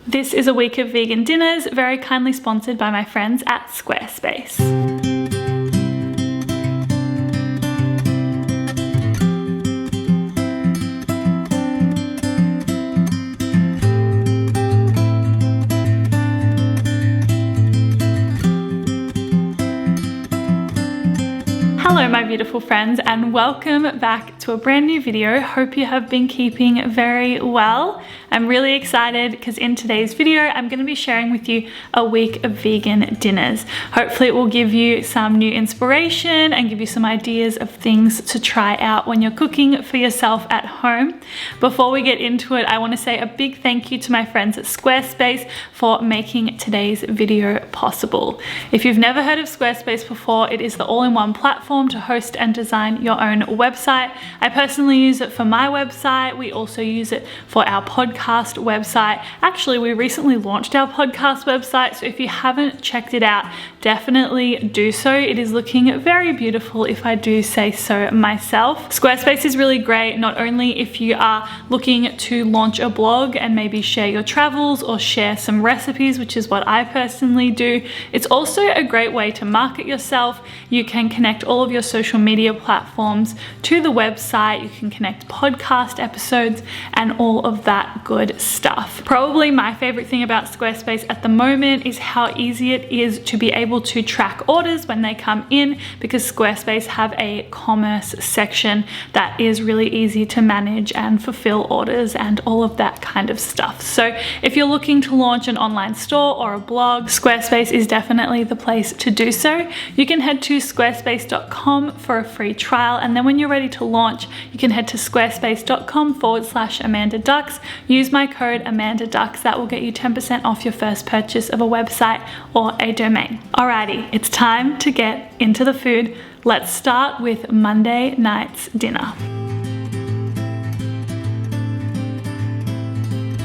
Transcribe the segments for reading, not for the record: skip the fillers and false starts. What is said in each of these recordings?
This is a week of vegan dinners, very kindly sponsored by my friends at Squarespace. Hello my beautiful friends, and welcome back to a brand new video. Hope you have been keeping very well. I'm really excited because in today's video I'm going to be sharing with you a week of vegan dinners. Hopefully it will give you some new inspiration and give you some ideas of things to try out when you're cooking for yourself at home. Before we get into it, I want to say a big thank you to my friends at Squarespace for making today's video possible. If you've never heard of Squarespace before, it is the all-in-one platform to host and design your own website. I personally use it for my website. We also use it for our podcast website. Actually, we recently launched our podcast website, so if you haven't checked it out, definitely do so. It is looking very beautiful, if I do say so myself. Squarespace is really great, not only if you are looking to launch a blog and maybe share your travels or share some recipes, which is what I personally do. It's also a great way to market yourself. You can connect all of your social media platforms to the website. You can connect podcast episodes and all of that good stuff. Probably my favorite thing about Squarespace at the moment is how easy it is to be able to track orders when they come in, because Squarespace have a commerce section that is really easy to manage and fulfill orders and all of that kind of stuff. So if you're looking to launch an online store or a blog, Squarespace is definitely the place to do so. You can head to squarespace.com for a free trial, and then when you're ready to launch, you can head to squarespace.com/AmandaDux. Use my code AmandaDux. That will get you 10% off your first purchase of a website or a domain. Alrighty, it's time to get into the food. Let's start with Monday night's dinner.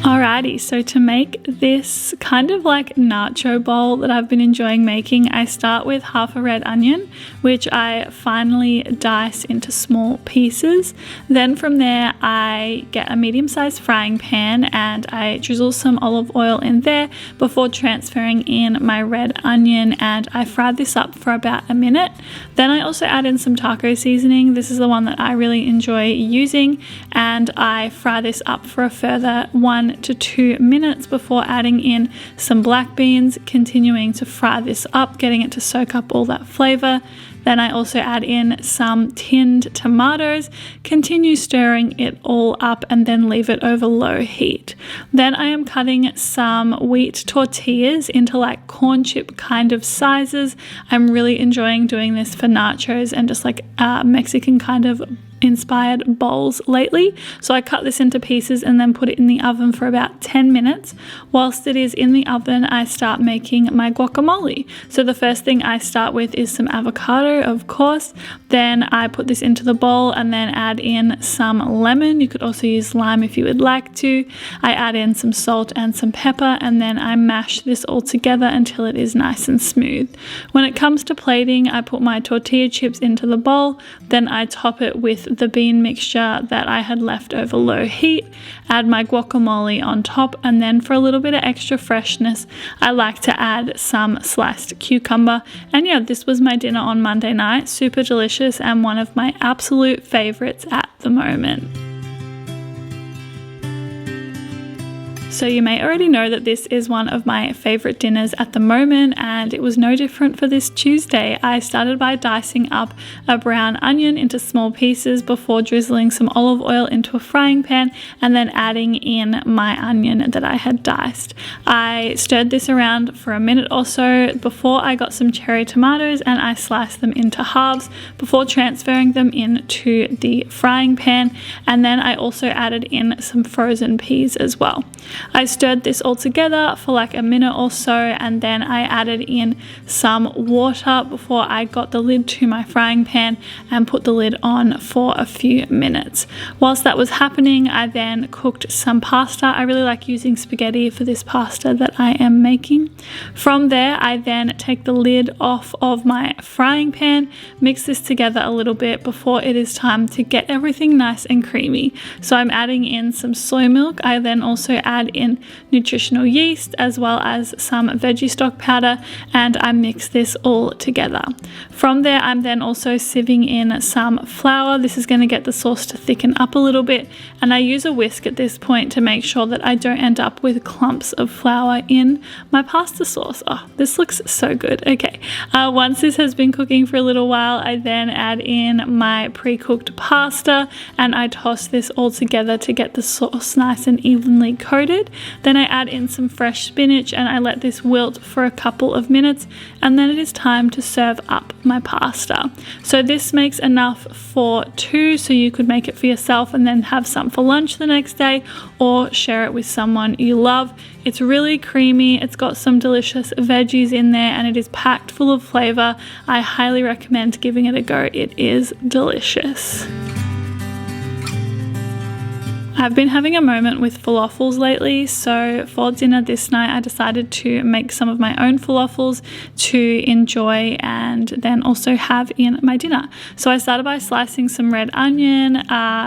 Alrighty, so to make this kind of like nacho bowl that I've been enjoying making, I start with half a red onion, which I finely dice into small pieces. Then from there, I get a medium-sized frying pan and I drizzle some olive oil in there before transferring in my red onion, and I fry this up for about a minute. Then I also add in some taco seasoning. This is the one that I really enjoy using, and I fry this up for a further 1 to 2 minutes before adding in some black beans, continuing to fry this up, getting it to soak up all that flavor. Then I also add in some tinned tomatoes, continue stirring it all up, and then leave it over low heat. Then I am cutting some wheat tortillas into like corn chip kind of sizes. I'm really enjoying doing this for nachos and just like Mexican kind of inspired bowls lately. So I cut this into pieces and then put it in the oven for about 10 minutes. Whilst it is in the oven, I start making my guacamole. So the first thing I start with is some avocado, of course. Then I put this into the bowl and then add in some lemon. You could also use lime if you would like to. I add in some salt and some pepper, and then I mash this all together until it is nice and smooth. When it comes to plating, I put my tortilla chips into the bowl, then I top it with the bean mixture that I had left over low heat, add my guacamole on top, and then for a little bit of extra freshness, I like to add some sliced cucumber. And yeah, this was my dinner on Monday night. Super delicious and one of my absolute favorites at the moment. So you may already know that this is one of my favorite dinners at the moment, and it was no different for this Tuesday. I started by dicing up a brown onion into small pieces before drizzling some olive oil into a frying pan and then adding in my onion that I had diced. I stirred this around for a minute or so before I got some cherry tomatoes, and I sliced them into halves before transferring them into the frying pan, and then I also added in some frozen peas as well. I stirred this all together for like a minute or so, and then I added in some water before I got the lid to my frying pan and put the lid on for a few minutes. Whilst that was happening, I then cooked some pasta. I really like using spaghetti for this pasta that I am making. From there, I then take the lid off of my frying pan, mix this together a little bit before it is time to get everything nice and creamy. So I'm adding in some soy milk. I then also add in nutritional yeast as well as some veggie stock powder, and I mix this all together. From there, I'm then also sieving in some flour. This is going to get the sauce to thicken up a little bit, and I use a whisk at this point to make sure that I don't end up with clumps of flour in my pasta sauce. Oh, this looks so good. Okay, once this has been cooking for a little while, I then add in my pre-cooked pasta and I toss this all together to get the sauce nice and evenly coated. Then I add in some fresh spinach and I let this wilt for a couple of minutes, and then it is time to serve up my pasta. So this makes enough for two, so you could make it for yourself and then have some for lunch the next day, or share it with someone you love. It's really creamy, it's got some delicious veggies in there, and it is packed full of flavor. I highly recommend giving it a go. It is delicious. I've been having a moment with falafels lately, so for dinner this night I decided to make some of my own falafels to enjoy and then also have in my dinner. So I started by slicing some red onion,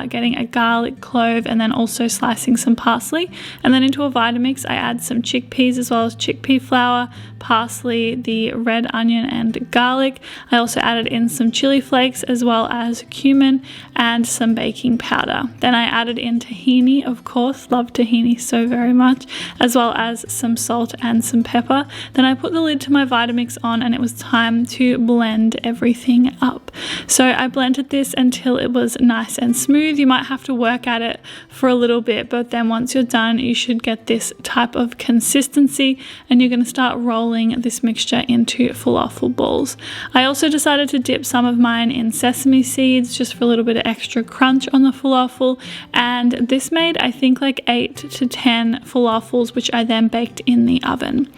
getting a garlic clove, and then also slicing some parsley. And then into a Vitamix I add some chickpeas as well as chickpea flour, parsley, the red onion and garlic. I also added in some chili flakes as well as cumin and some baking powder. Then I added in tahini, of course, love tahini so very much, as well as some salt and some pepper. Then I put the lid to my Vitamix on and it was time to blend everything up. So I blended this until it was nice and smooth. You might have to work at it for a little bit, but then once you're done, you should get this type of consistency and you're going to start rolling this mixture into falafel balls. I also decided to dip some of mine in sesame seeds just for a little bit of extra crunch on the falafel, and this made I think like 8 to 10 falafels, which I then baked in the oven.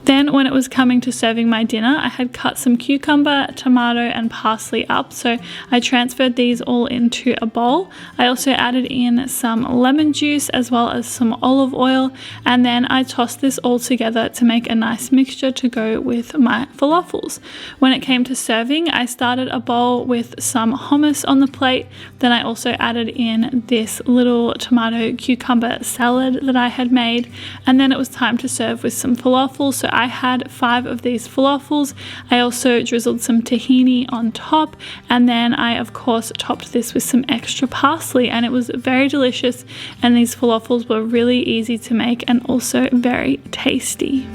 Then when it was coming to serving my dinner, I had cut some cucumber, tomato and parsley up, so I transferred these all into a bowl. I also added in some lemon juice as well as some olive oil, and then I tossed this all together to make a nice mixture to go with my falafels. When it came to serving, I started a bowl with some hummus on the plate. Then I also added in this little tomato cucumber salad that I had made, and then it was time to serve with some falafels. So I had 5 of these falafels. I also drizzled some tahini on top, and then I of course topped this with some extra parsley, and it was very delicious, and these falafels were really easy to make and also very tasty.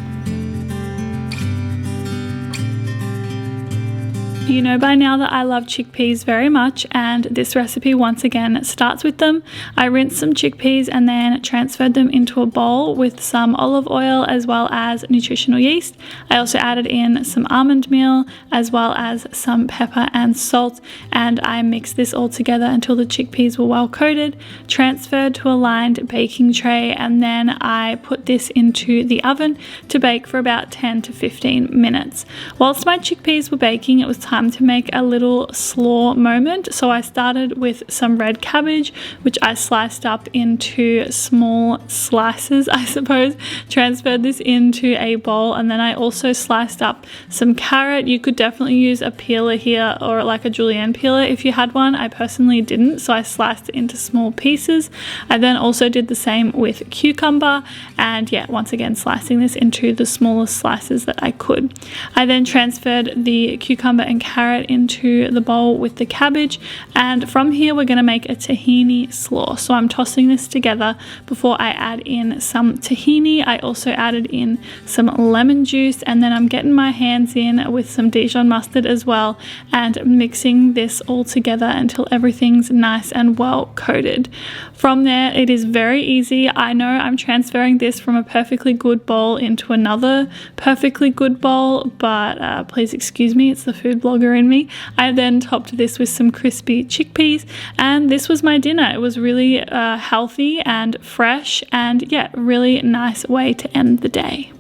You know by now that I love chickpeas very much, and this recipe once again starts with them. I rinsed some chickpeas and then transferred them into a bowl with some olive oil as well as nutritional yeast. I also added in some almond meal as well as some pepper and salt, and I mixed this all together until the chickpeas were well coated, transferred to a lined baking tray, and then I put this into the oven to bake for about 10 to 15 minutes. Whilst my chickpeas were baking, it was time to make a little slaw moment. So I started with some red cabbage, which I sliced up into small slices, I suppose, transferred this into a bowl, and then I also sliced up some carrot. You could definitely use a peeler here, or like a julienne peeler if you had one. I personally didn't, so I sliced it into small pieces. I then also did the same with cucumber, and yeah, once again slicing this into the smallest slices that I could. I then transferred the cucumber and carrot into the bowl with the cabbage, and from here we're going to make a tahini slaw. So I'm tossing this together before I add in some tahini. I also added in some lemon juice, and then I'm getting my hands in with some Dijon mustard as well and mixing this all together until everything's nice and well coated. From there, it is very easy. I know I'm transferring this from a perfectly good bowl into another perfectly good bowl, but please excuse me, it's the food blogger in me. I then topped this with some crispy chickpeas, and this was my dinner. It was really healthy and fresh, and yeah, really nice way to end the day.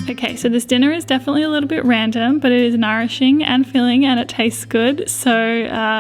Okay, so this dinner is definitely a little bit random, but it is nourishing and filling and it tastes good. So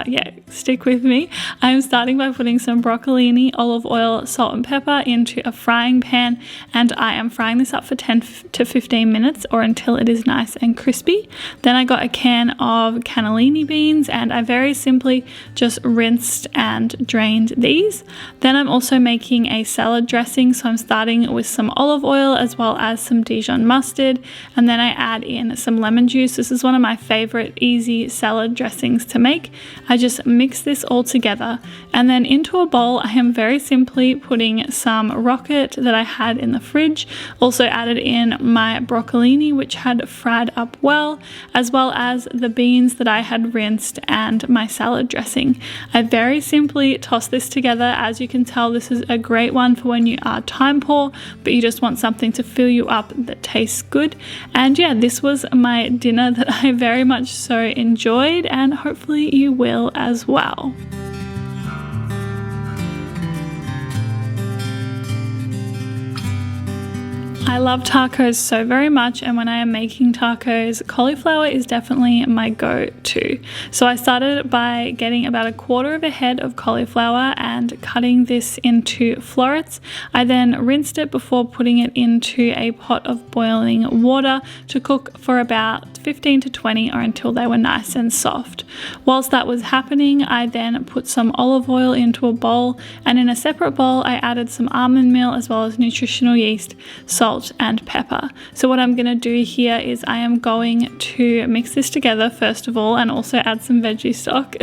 yeah, stick with me. I'm starting by putting some broccolini, olive oil, salt and pepper into a frying pan, and I am frying this up for 10 to 15 minutes or until it is nice and crispy. Then I got a can of cannellini beans and I very simply just rinsed and drained these. Then I'm also making a salad dressing, so I'm starting with some olive oil as well as some Dijon mustard, and then I add in some lemon juice. This is one of my favorite easy salad dressings to make. I just mix this all together, and then into a bowl I am very simply putting some rocket that I had in the fridge. Also added in my broccolini, which had fried up well, as well as the beans that I had rinsed and my salad dressing. I very simply toss this together. As you can tell, this is a great one for when you are time poor but you just want something to fill you up that tastes good. And yeah, this was my dinner that I very much so enjoyed, and hopefully you will as well. I love tacos so very much, and when I am making tacos, cauliflower is definitely my go-to. So I started by getting about 1/4 of a head of cauliflower and cutting this into florets. I then rinsed it before putting it into a pot of boiling water to cook for about 15 to 20 or until they were nice and soft. Whilst that was happening, I then put some olive oil into a bowl, and in a separate bowl I added some almond meal as well as nutritional yeast, salt and pepper. So what I'm going to do here is I am going to mix this together first of all and also add some veggie stock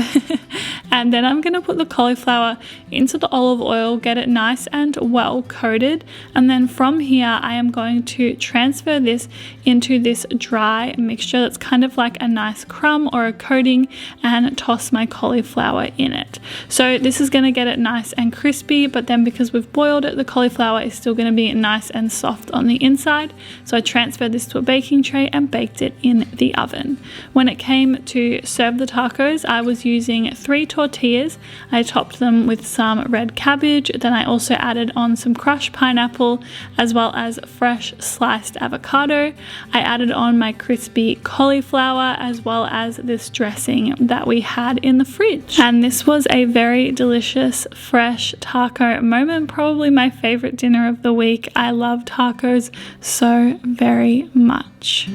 and then I'm going to put the cauliflower into the olive oil, get it nice and well coated, and then from here I am going to transfer this into this dry mixture that's kind of like a nice crumb or a coating, and toss my cauliflower in it. So this is going to get it nice and crispy, but then because we've boiled it, the cauliflower is still going to be nice and soft on the inside. So I transferred this to a baking tray and baked it in the oven. When it came to serve the tacos, I was using 3 tortillas. I topped them with some red cabbage. Then I also added on some crushed pineapple as well as fresh sliced avocado. I added on my crispy cauliflower as well as this dressing that we had in the fridge. And this was a very delicious fresh taco moment, probably my favorite dinner of the week. I love tacos so very much.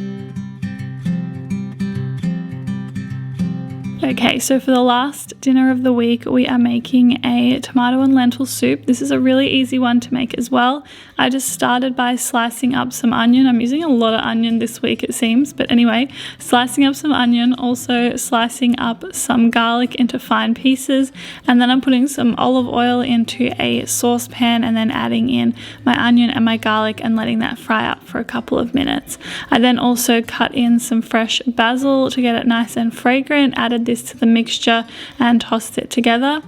Okay, so for the last dinner of the week, we are making a tomato and lentil soup. This is a really easy one to make as well. I just started by slicing up some onion. I'm using a lot of onion this week, it seems, but anyway, slicing up some onion, also slicing up some garlic into fine pieces, and then I'm putting some olive oil into a saucepan and then adding in my onion and my garlic and letting that fry up for a couple of minutes. I then also cut in some fresh basil to get it nice and fragrant, added this to the mixture and tossed it together.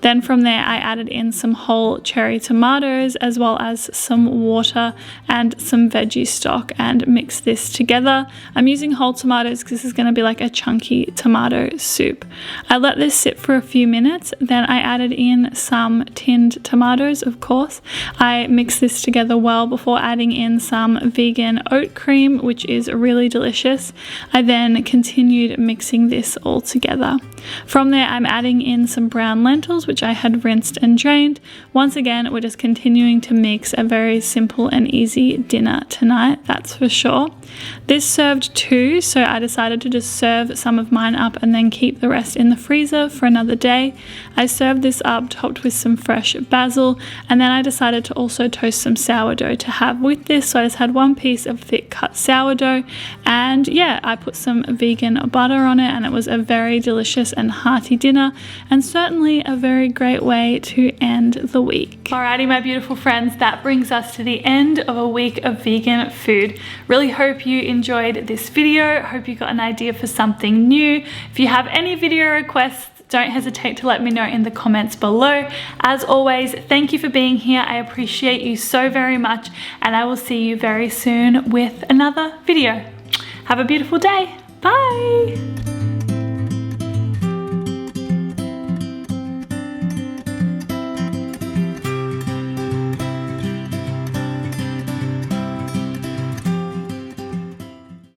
Then from there I added in some whole cherry tomatoes as well as some water and some veggie stock and mixed this together. I'm using whole tomatoes because this is going to be like a chunky tomato soup. I let this sit for a few minutes, then I added in some tinned tomatoes, of course. I mixed this together well before adding in some vegan oat cream, which is really delicious. I then continued mixing this all together. From there I'm adding in some brown lentils, which I had rinsed and drained. Once again, we're just continuing to mix. A very simple and easy dinner tonight, that's for sure. This served 2, so I decided to just serve some of mine up and then keep the rest in the freezer for another day. I served this up topped with some fresh basil, and then I decided to also toast some sourdough to have with this. So I just had 1 piece of thick cut sourdough, and yeah, I put some vegan butter on it, and it was a very delicious and hearty dinner, and certainly a very great way to end the week. Alrighty, my beautiful friends, that brings us to the end of a week of vegan food. Really hope you enjoyed this video. Hope you got an idea for something new. If you have any video requests, don't hesitate to let me know in the comments below. As always, thank you for being here. I appreciate you so very much, and I will see you very soon with another video. Have a beautiful day. Bye.